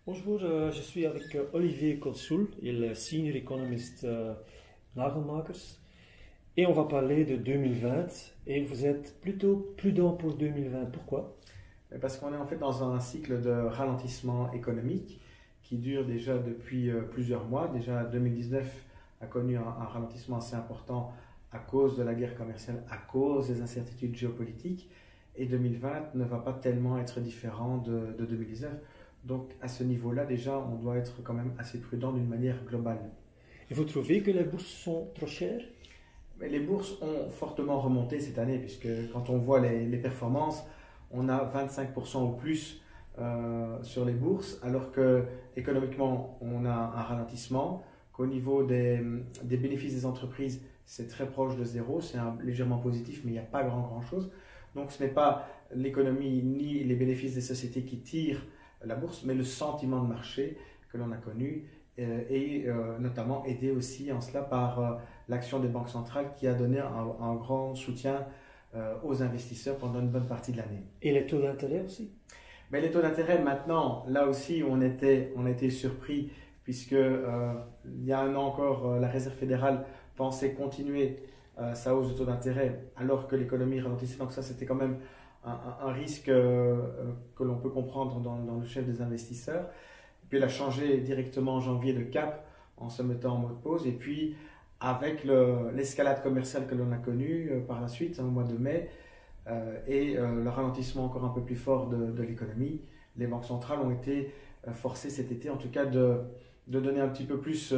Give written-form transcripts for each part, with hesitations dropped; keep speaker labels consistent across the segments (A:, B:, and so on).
A: Bonjour, je suis avec Olivier Kotsoul, il est Senior Economist Nagelmakers, et on va parler de 2020, et vous êtes plutôt prudent pour 2020. Pourquoi?
B: Parce qu'on est en fait dans un cycle de ralentissement économique qui dure déjà depuis plusieurs mois. Déjà 2019 a connu un ralentissement assez important à cause de la guerre commerciale, à cause des incertitudes géopolitiques. Et 2020 ne va pas tellement être différent de 2019. Donc à ce niveau-là, déjà, on doit être quand même assez prudent d'une manière globale.
A: Et vous trouvez que les bourses sont trop chères?
B: Mais les bourses ont fortement remonté cette année, puisque quand on voit les performances, on a 25% ou plus sur les bourses, alors que économiquement, on a un ralentissement, qu'au niveau des bénéfices des entreprises, c'est très proche de zéro, c'est légèrement positif, mais il n'y a pas grand-chose. Donc ce n'est pas l'économie ni les bénéfices des sociétés qui tirent la bourse, mais le sentiment de marché que l'on a connu et notamment aidé aussi en cela par l'action des banques centrales qui a donné un grand soutien aux investisseurs pendant une bonne partie de l'année.
A: Et les taux d'intérêt aussi?
B: Mais les taux d'intérêt maintenant, là aussi on a été surpris puisque il y a un an encore la Réserve fédérale pensait continuer sa hausse de taux d'intérêt alors que l'économie ralentissait. Donc ça c'était quand même un risque que l'on peut comprendre dans le chef des investisseurs. Et puis elle a changé directement en janvier de cap en se mettant en mode pause. Et puis avec l'escalade commerciale que l'on a connue par la suite, au mois de mai, et le ralentissement encore un peu plus fort de l'économie, les banques centrales ont été forcées cet été, en tout cas, de donner un petit peu plus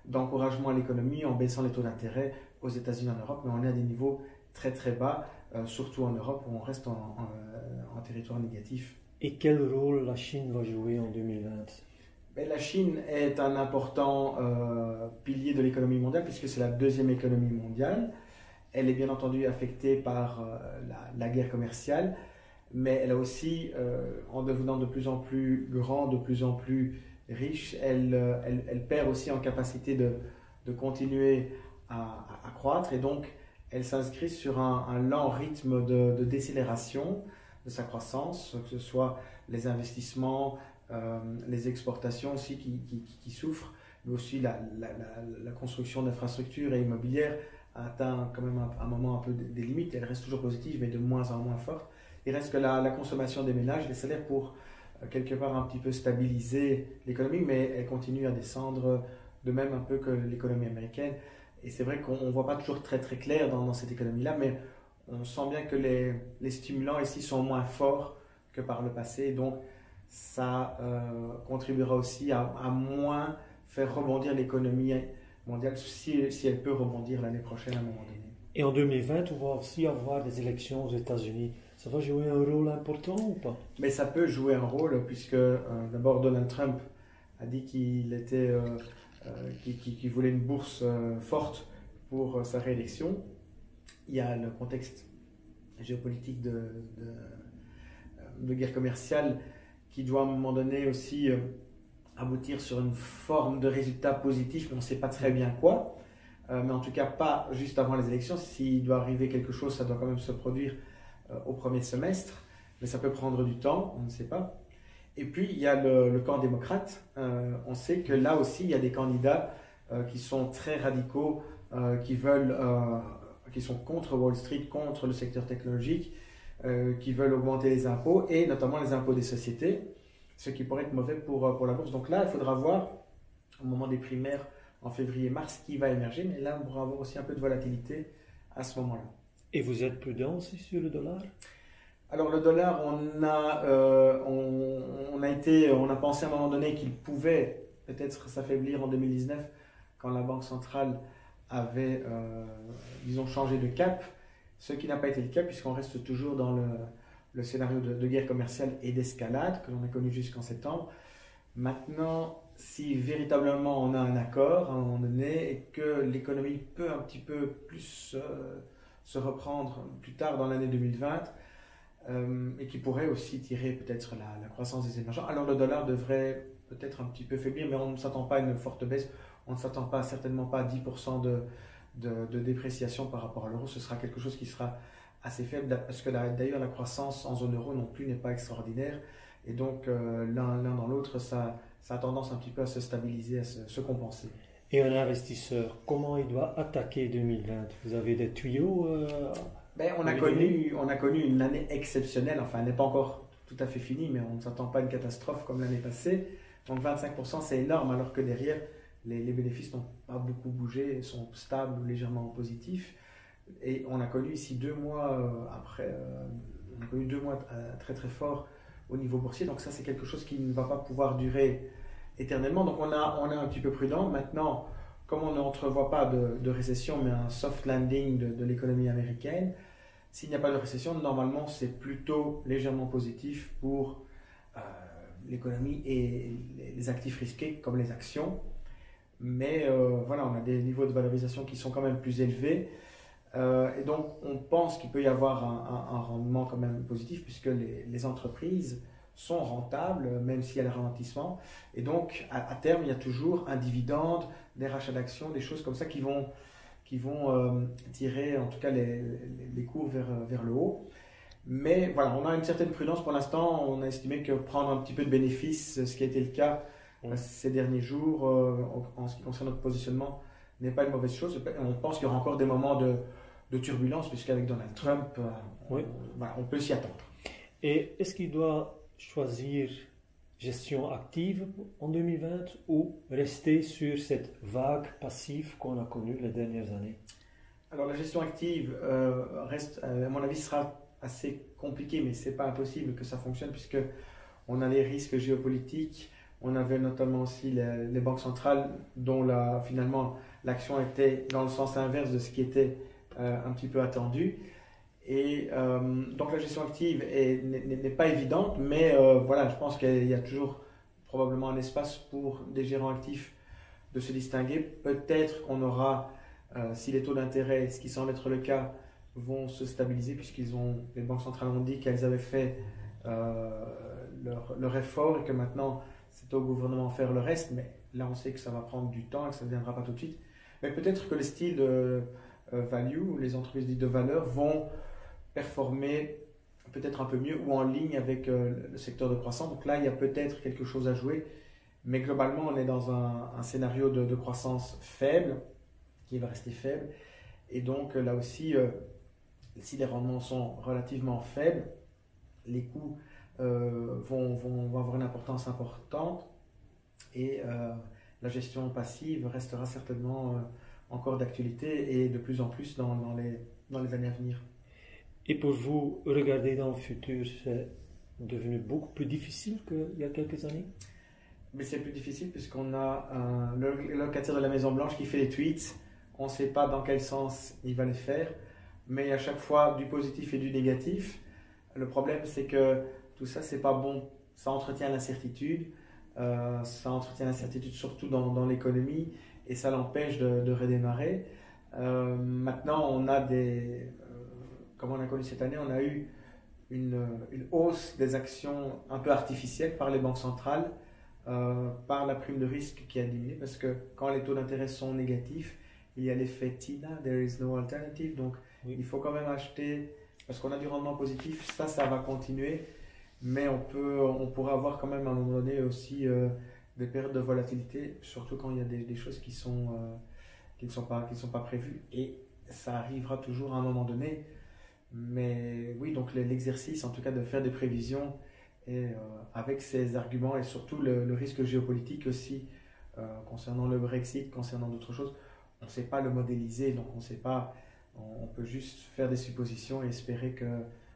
B: d'encouragement à l'économie en baissant les taux d'intérêt aux États-Unis et en Europe, mais on est à des niveaux très très bas, surtout en Europe où on reste en territoire négatif.
A: Et quel rôle la Chine va jouer en 2020?
B: Mais la Chine est un important pilier de l'économie mondiale puisque c'est la deuxième économie mondiale. Elle est bien entendu affectée par la guerre commerciale, mais elle a aussi, en devenant de plus en plus grande, de plus en plus riche, elle perd aussi en capacité de continuer à croître et donc elle s'inscrit sur un lent rythme de décélération de sa croissance, que ce soit les investissements, les exportations aussi qui souffrent, mais aussi la construction d'infrastructures et immobilières a atteint quand même un moment un peu des limites. Elle reste toujours positive, mais de moins en moins forte. Il reste que la consommation des ménages, les salaires pour quelque part un petit peu stabiliser l'économie, mais elle continue à descendre de même un peu que l'économie américaine. Et c'est vrai qu'on ne voit pas toujours très très clair dans cette économie-là, mais on sent bien que les stimulants ici sont moins forts que par le passé. Donc ça contribuera aussi à moins faire rebondir l'économie mondiale si elle peut rebondir l'année prochaine à un moment donné.
A: Et en 2020, on va aussi avoir des élections aux États-Unis. Ça va jouer un rôle important ou pas?
B: Mais ça peut jouer un rôle puisque d'abord Donald Trump a dit qu'il voulait une bourse forte pour sa réélection. Il y a le contexte géopolitique de guerre commerciale qui doit à un moment donné aussi aboutir sur une forme de résultat positif, mais on ne sait pas très bien quoi. Mais en tout cas, pas juste avant les élections. S'il doit arriver quelque chose, ça doit quand même se produire au premier semestre, mais ça peut prendre du temps, on ne sait pas. Et puis, il y a le camp démocrate. On sait que là aussi, il y a des candidats qui sont très radicaux, qui sont contre Wall Street, contre le secteur technologique, qui veulent augmenter les impôts, et notamment les impôts des sociétés, ce qui pourrait être mauvais pour la bourse. Donc là, il faudra voir, au moment des primaires, en février-mars, qui va émerger, mais là, on pourra avoir aussi un peu de volatilité à ce moment-là.
A: Et vous êtes prudent aussi sur le dollar?
B: Alors le dollar, on a pensé à un moment donné qu'il pouvait peut-être s'affaiblir en 2019 quand la Banque centrale avait, disons, changé de cap, ce qui n'a pas été le cas puisqu'on reste toujours dans le scénario de guerre commerciale et d'escalade que l'on a connu jusqu'en septembre. Maintenant, si véritablement on a un accord à un moment donné et que l'économie peut un petit peu plus se reprendre plus tard dans l'année 2020 et qui pourrait aussi tirer peut-être la croissance des émergents, alors le dollar devrait peut-être un petit peu faiblir, mais on ne s'attend pas à une forte baisse, on ne s'attend pas certainement pas à 10% de dépréciation par rapport à l'euro, ce sera quelque chose qui sera assez faible parce que d'ailleurs la croissance en zone euro non plus n'est pas extraordinaire. Et donc, l'un dans l'autre, ça a tendance un petit peu à se stabiliser, à se compenser.
A: Et un investisseur, comment il doit attaquer 2020? Vous avez des tuyaux
B: Ben, on a connu une année exceptionnelle. Enfin, elle n'est pas encore tout à fait finie, mais on ne s'attend pas à une catastrophe comme l'année passée. Donc 25%, c'est énorme, alors que derrière, les bénéfices n'ont pas beaucoup bougé, sont stables ou légèrement positifs. Et on a connu ici 2 mois après, on a connu 2 mois très très forts au niveau boursier. Donc ça, c'est quelque chose qui ne va pas pouvoir durer éternellement. Donc on est un petit peu prudent. Maintenant, comme on n'entrevoit pas de récession, mais un soft landing de l'économie américaine, s'il n'y a pas de récession, normalement, c'est plutôt légèrement positif pour l'économie et les actifs risqués comme les actions. Mais voilà, on a des niveaux de valorisation qui sont quand même plus élevés. Et donc, on pense qu'il peut y avoir un rendement quand même positif, puisque les entreprises sont rentables, même s'il y a le ralentissement. Et donc, à terme, il y a toujours un dividende, des rachats d'actions, des choses comme ça qui vont tirer en tout cas les cours vers le haut. Mais voilà, on a une certaine prudence pour l'instant. On a estimé que prendre un petit peu de bénéfices, ce qui a été le cas ces derniers jours, en ce qui concerne notre positionnement, n'est pas une mauvaise chose. On pense qu'il y aura encore des moments de turbulence, puisqu'avec Donald Trump, voilà, on peut s'y attendre.
A: Et est-ce qu'il doit choisir gestion active en 2020 ou rester sur cette vague passive qu'on a connue les dernières années?
B: Alors la gestion active reste, à mon avis, sera assez compliqué, mais c'est pas impossible que ça fonctionne, puisque on a les risques géopolitiques. On avait notamment aussi les banques centrales dont finalement l'action était dans le sens inverse de ce qui était un petit peu attendu. Et donc la gestion active n'est pas évidente, mais voilà, je pense qu'il y a toujours probablement un espace pour des gérants actifs de se distinguer. Peut-être qu'on aura, si les taux d'intérêt, ce qui semble être le cas, vont se stabiliser, les banques centrales ont dit qu'elles avaient fait leur effort et que maintenant c'est au gouvernement de faire le reste, mais là on sait que ça va prendre du temps et que ça ne viendra pas tout de suite. Mais peut-être que les styles de value, les entreprises dites de valeur, vont performer peut-être un peu mieux ou en ligne avec le secteur de croissance. Donc là, il y a peut-être quelque chose à jouer, mais globalement, on est dans un scénario de croissance faible, qui va rester faible. Et donc là aussi, si les rendements sont relativement faibles, les coûts vont avoir une importance importante et la gestion passive restera certainement encore d'actualité et de plus en plus dans les années à venir.
A: Et pour vous, regarder dans le futur, c'est devenu beaucoup plus difficile qu'il y a quelques années?
B: Mais c'est plus difficile puisqu'on a le locataire de la Maison Blanche qui fait les tweets. On ne sait pas dans quel sens il va les faire, mais à chaque fois du positif et du négatif. Le problème, c'est que tout ça, c'est pas bon. Ça entretient l'incertitude. Ça entretient l'incertitude surtout dans l'économie et ça l'empêche de redémarrer. Maintenant, on a comme on a connu cette année, on a eu une hausse des actions un peu artificielle par les banques centrales, par la prime de risque qui a diminué, parce que quand les taux d'intérêt sont négatifs, il y a l'effet TINA, there is no alternative, donc oui, il faut quand même acheter, parce qu'on a du rendement positif, ça va continuer, mais on pourrait avoir quand même à un moment donné aussi des périodes de volatilité, surtout quand il y a des choses qui ne sont pas prévues, et ça arrivera toujours à un moment donné. Mais oui, donc l'exercice en tout cas de faire des prévisions et avec ces arguments et surtout le risque géopolitique aussi concernant le Brexit, concernant d'autres choses, on ne sait pas le modéliser, donc on ne sait pas, on peut juste faire des suppositions et espérer que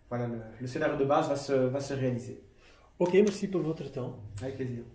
B: voilà, le scénario de base va se réaliser.
A: Ok, merci pour votre temps.
B: Avec plaisir.